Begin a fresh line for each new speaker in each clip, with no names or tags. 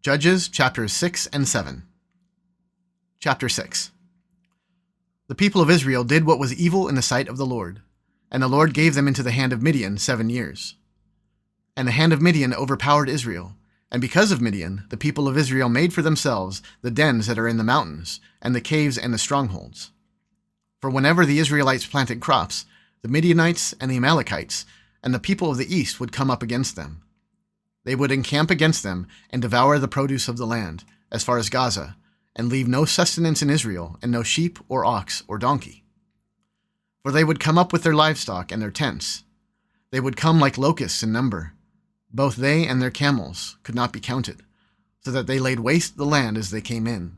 Judges chapters 6 and 7. Chapter 6. The people of Israel did what was evil in the sight of the Lord, and the Lord gave them into the hand of Midian 7 years. And the hand of Midian overpowered Israel, and because of Midian, the people of Israel made for themselves the dens that are in the mountains, and the caves and the strongholds. For whenever the Israelites planted crops, the Midianites and the Amalekites and the people of the east would come up against them. They would encamp against them and devour the produce of the land, as far as Gaza, and leave no sustenance in Israel, and no sheep or ox or donkey. For they would come up with their livestock and their tents. They would come like locusts in number. Both they and their camels could not be counted, so that they laid waste the land as they came in.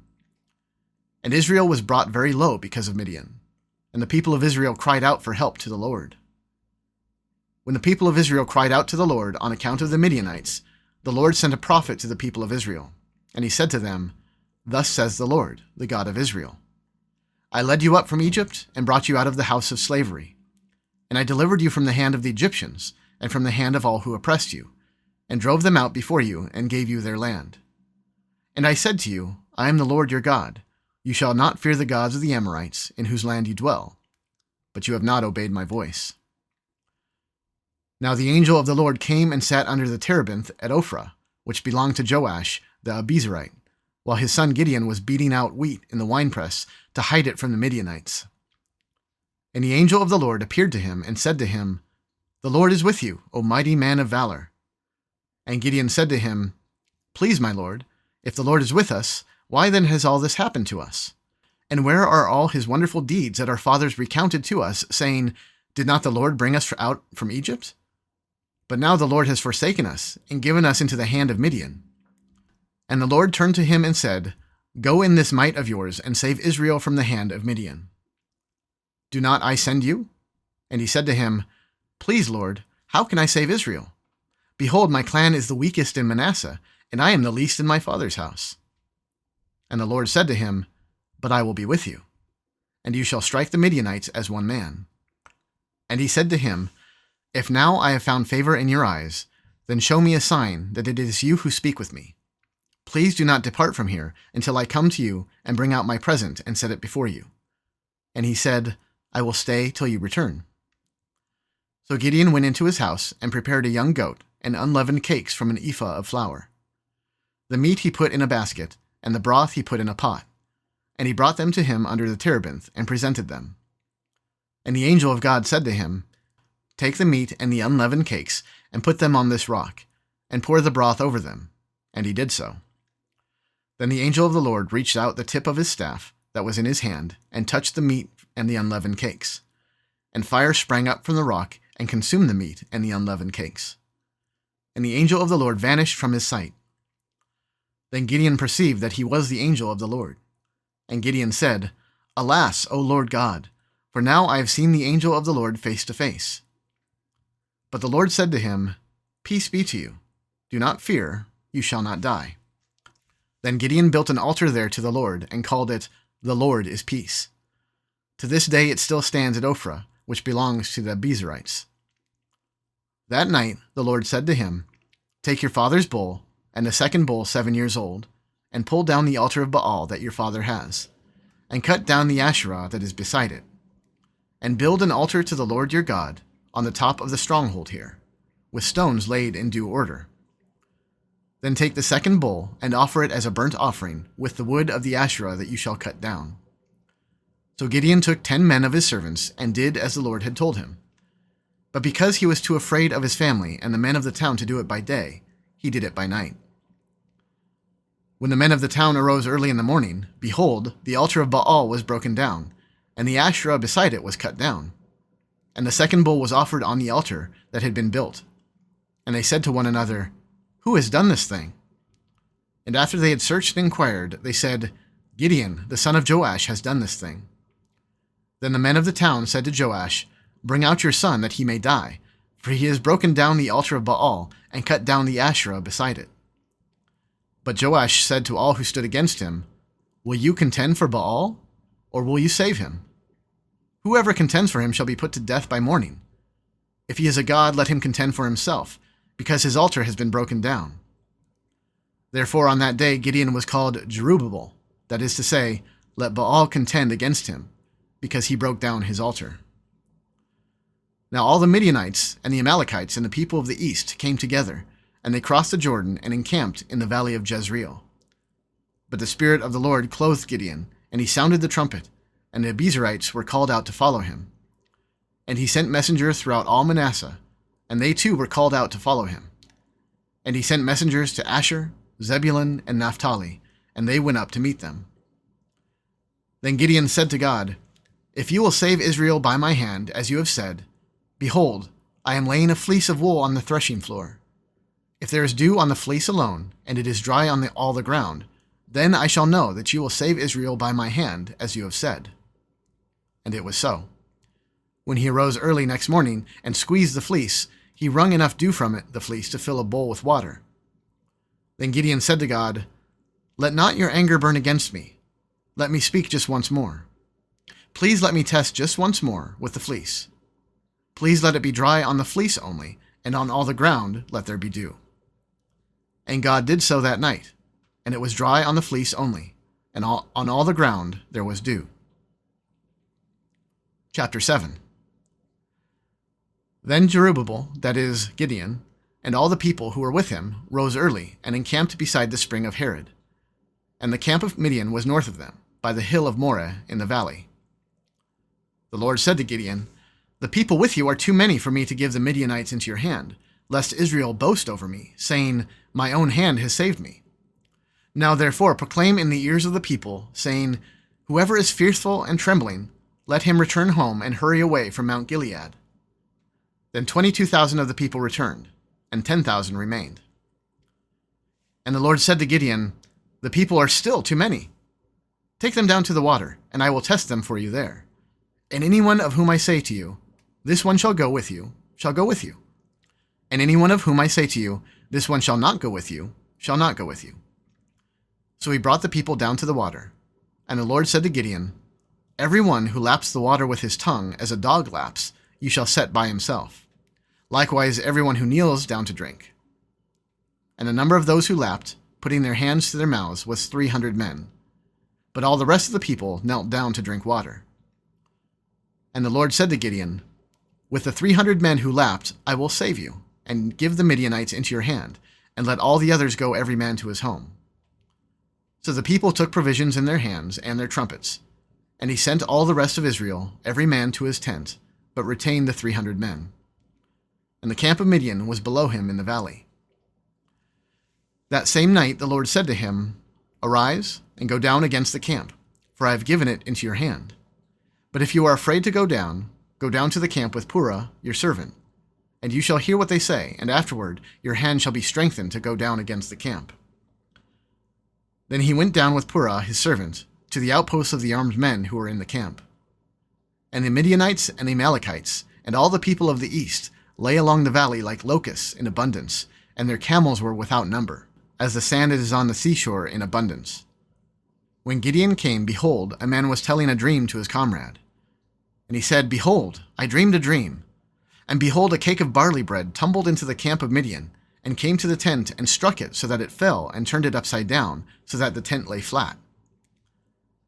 And Israel was brought very low because of Midian, and the people of Israel cried out for help to the Lord. When the people of Israel cried out to the Lord on account of the Midianites, the Lord sent a prophet to the people of Israel, and he said to them, "Thus says the Lord, the God of Israel, I led you up from Egypt and brought you out of the house of slavery. And I delivered you from the hand of the Egyptians and from the hand of all who oppressed you, and drove them out before you and gave you their land. And I said to you, I am the Lord your God. You shall not fear the gods of the Amorites, in whose land you dwell. But you have not obeyed my voice." Now the angel of the Lord came and sat under the terebinth at Ophrah, which belonged to Joash the Abiezrite, while his son Gideon was beating out wheat in the winepress to hide it from the Midianites. And the angel of the Lord appeared to him and said to him, "The Lord is with you, O mighty man of valor." And Gideon said to him, "Please, my Lord, if the Lord is with us, why then has all this happened to us? And where are all his wonderful deeds that our fathers recounted to us, saying, Did not the Lord bring us out from Egypt? But now the Lord has forsaken us and given us into the hand of Midian." And the Lord turned to him and said, "Go in this might of yours and save Israel from the hand of Midian. Do not I send you?" And he said to him, "Please, Lord, how can I save Israel? Behold, my clan is the weakest in Manasseh, and I am the least in my father's house." And the Lord said to him, "But I will be with you, and you shall strike the Midianites as one man." And he said to him, "If now I have found favor in your eyes, then show me a sign that it is you who speak with me. Please do not depart from here until I come to you and bring out my present and set it before you." And he said, "I will stay till you return." So Gideon went into his house and prepared a young goat and unleavened cakes from an ephah of flour. The meat he put in a basket, and the broth he put in a pot. And he brought them to him under the terebinth and presented them. And the angel of God said to him, "Take the meat and the unleavened cakes, and put them on this rock, and pour the broth over them." And he did so. Then the angel of the Lord reached out the tip of his staff that was in his hand, and touched the meat and the unleavened cakes. And fire sprang up from the rock, and consumed the meat and the unleavened cakes. And the angel of the Lord vanished from his sight. Then Gideon perceived that he was the angel of the Lord. And Gideon said, "Alas, O Lord God, for now I have seen the angel of the Lord face to face." But the Lord said to him, "Peace be to you. Do not fear, you shall not die." Then Gideon built an altar there to the Lord, and called it, "The Lord is Peace." To this day it still stands at Ophrah, which belongs to the Abiezrites. That night the Lord said to him, "Take your father's bull, and the second bull 7 years old, and pull down the altar of Baal that your father has, and cut down the Asherah that is beside it, and build an altar to the Lord your God on the top of the stronghold here, with stones laid in due order. Then take the second bull and offer it as a burnt offering with the wood of the Asherah that you shall cut down." So Gideon took 10 men of his servants and did as the Lord had told him. But because he was too afraid of his family and the men of the town to do it by day, he did it by night. When the men of the town arose early in the morning, behold, the altar of Baal was broken down, and the Asherah beside it was cut down. And the second bull was offered on the altar that had been built. And they said to one another, "Who has done this thing?" And after they had searched and inquired, they said, "Gideon, the son of Joash, has done this thing." Then the men of the town said to Joash, "Bring out your son that he may die, for he has broken down the altar of Baal and cut down the Asherah beside it." But Joash said to all who stood against him, "Will you contend for Baal, or will you save him? Whoever contends for him shall be put to death by morning. If he is a god, let him contend for himself, because his altar has been broken down." Therefore on that day Gideon was called Jerubbaal, that is to say, let Baal contend against him, because he broke down his altar. Now all the Midianites and the Amalekites and the people of the east came together, and they crossed the Jordan and encamped in the valley of Jezreel. But the Spirit of the Lord clothed Gideon, and he sounded the trumpet, and the Abiezrites were called out to follow him. And he sent messengers throughout all Manasseh, and they too were called out to follow him. And he sent messengers to Asher, Zebulun, and Naphtali, and they went up to meet them. Then Gideon said to God, "If you will save Israel by my hand, as you have said, behold, I am laying a fleece of wool on the threshing floor. If there is dew on the fleece alone, and it is dry on all the ground, then I shall know that you will save Israel by my hand, as you have said." And it was so. When he arose early next morning and squeezed the fleece, he wrung enough dew from the fleece to fill a bowl with water. Then Gideon said to God, "Let not your anger burn against me. Let me speak just once more. Please let me test just once more with the fleece. Please let it be dry on the fleece only, and on all the ground let there be dew." And God did so that night, and it was dry on the fleece only, and on all the ground there was dew. Chapter 7. Then Jerubbaal, that is, Gideon, and all the people who were with him rose early and encamped beside the spring of Harod. And the camp of Midian was north of them, by the hill of Moreh in the valley. The Lord said to Gideon, "The people with you are too many for me to give the Midianites into your hand, lest Israel boast over me, saying, 'My own hand has saved me.' Now therefore proclaim in the ears of the people, saying, 'Whoever is fearful and trembling, let him return home and hurry away from Mount Gilead.'" Then 22,000 of the people returned, and 10,000 remained. And the Lord said to Gideon, "The people are still too many. Take them down to the water, and I will test them for you there. And anyone of whom I say to you, 'This one shall go with you,' shall go with you. And anyone of whom I say to you, 'This one shall not go with you,' shall not go with you." So he brought the people down to the water. And the Lord said to Gideon, "Every one who laps the water with his tongue, as a dog laps, you shall set by himself. Likewise everyone who kneels down to drink." And the number of those who lapped, putting their hands to their mouths, was 300 men. But all the rest of the people knelt down to drink water. And the Lord said to Gideon, "With the 300 men who lapped, I will save you, and give the Midianites into your hand, and let all the others go every man to his home." So the people took provisions in their hands and their trumpets, and he sent all the rest of Israel, every man to his tent, but retained the 300 men. And the camp of Midian was below him in the valley. That same night the Lord said to him, "Arise and go down against the camp, for I have given it into your hand. But if you are afraid to go down to the camp with Purah your servant, and you shall hear what they say, and afterward your hand shall be strengthened to go down against the camp." Then he went down with Purah his servant to the outposts of the armed men who were in the camp. And the Midianites and the Amalekites and all the people of the east lay along the valley like locusts in abundance, and their camels were without number, as the sand is on the seashore in abundance. When Gideon came, behold, a man was telling a dream to his comrade. And he said, "Behold, I dreamed a dream. And behold, a cake of barley bread tumbled into the camp of Midian, and came to the tent, and struck it so that it fell, and turned it upside down, so that the tent lay flat."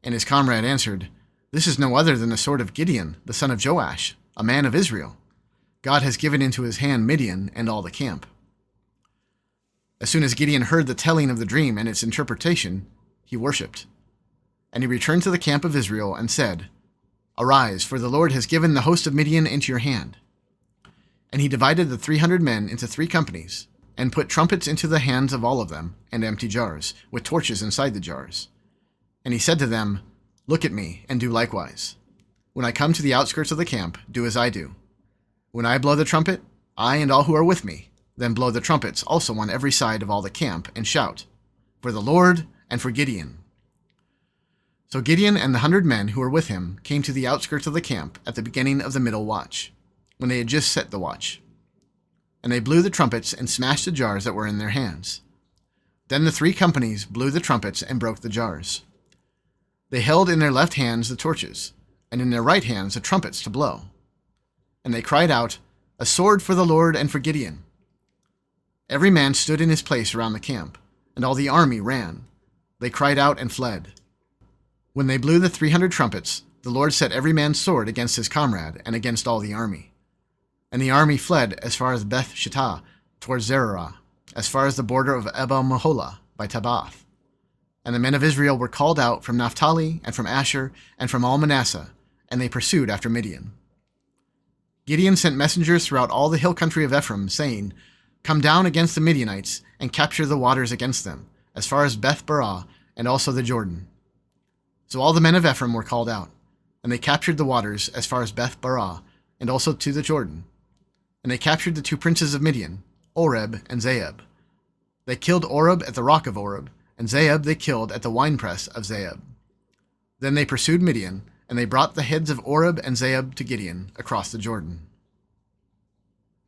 And his comrade answered, "This is no other than the sword of Gideon, the son of Joash, a man of Israel. God has given into his hand Midian and all the camp." As soon as Gideon heard the telling of the dream and its interpretation, he worshipped. And he returned to the camp of Israel and said, "Arise, for the Lord has given the host of Midian into your hand." And he divided the 300 men into 3 companies, and put trumpets into the hands of all of them, and empty jars, with torches inside the jars. And he said to them, "Look at me, and do likewise. When I come to the outskirts of the camp, do as I do. When I blow the trumpet, I and all who are with me, then blow the trumpets also on every side of all the camp, and shout, 'For the Lord and for Gideon.'" So Gideon and the 100 men who were with him came to the outskirts of the camp at the beginning of the middle watch, when they had just set the watch. And they blew the trumpets and smashed the jars that were in their hands. Then the 3 companies blew the trumpets and broke the jars. They held in their left hands the torches, and in their right hands the trumpets to blow. And they cried out, "A sword for the Lord and for Gideon." Every man stood in his place around the camp, and all the army ran. They cried out and fled. When they blew the 300 trumpets, the Lord set every man's sword against his comrade and against all the army. And the army fled as far as Beth Shittah towards Zererah, as far as the border of Abel Meholah by Tabbath. And the men of Israel were called out from Naphtali and from Asher and from all Manasseh, and they pursued after Midian. Gideon sent messengers throughout all the hill country of Ephraim, saying, "Come down against the Midianites, and capture the waters against them, as far as Beth Barah, and also the Jordan." So all the men of Ephraim were called out, and they captured the waters as far as Beth Barah, and also to the Jordan. And they captured the 2 princes of Midian, Oreb and Zeeb. They killed Oreb at the rock of Oreb, and Zeeb they killed at the winepress of Zeeb. Then they pursued Midian, and they brought the heads of Oreb and Zeeb to Gideon across the Jordan.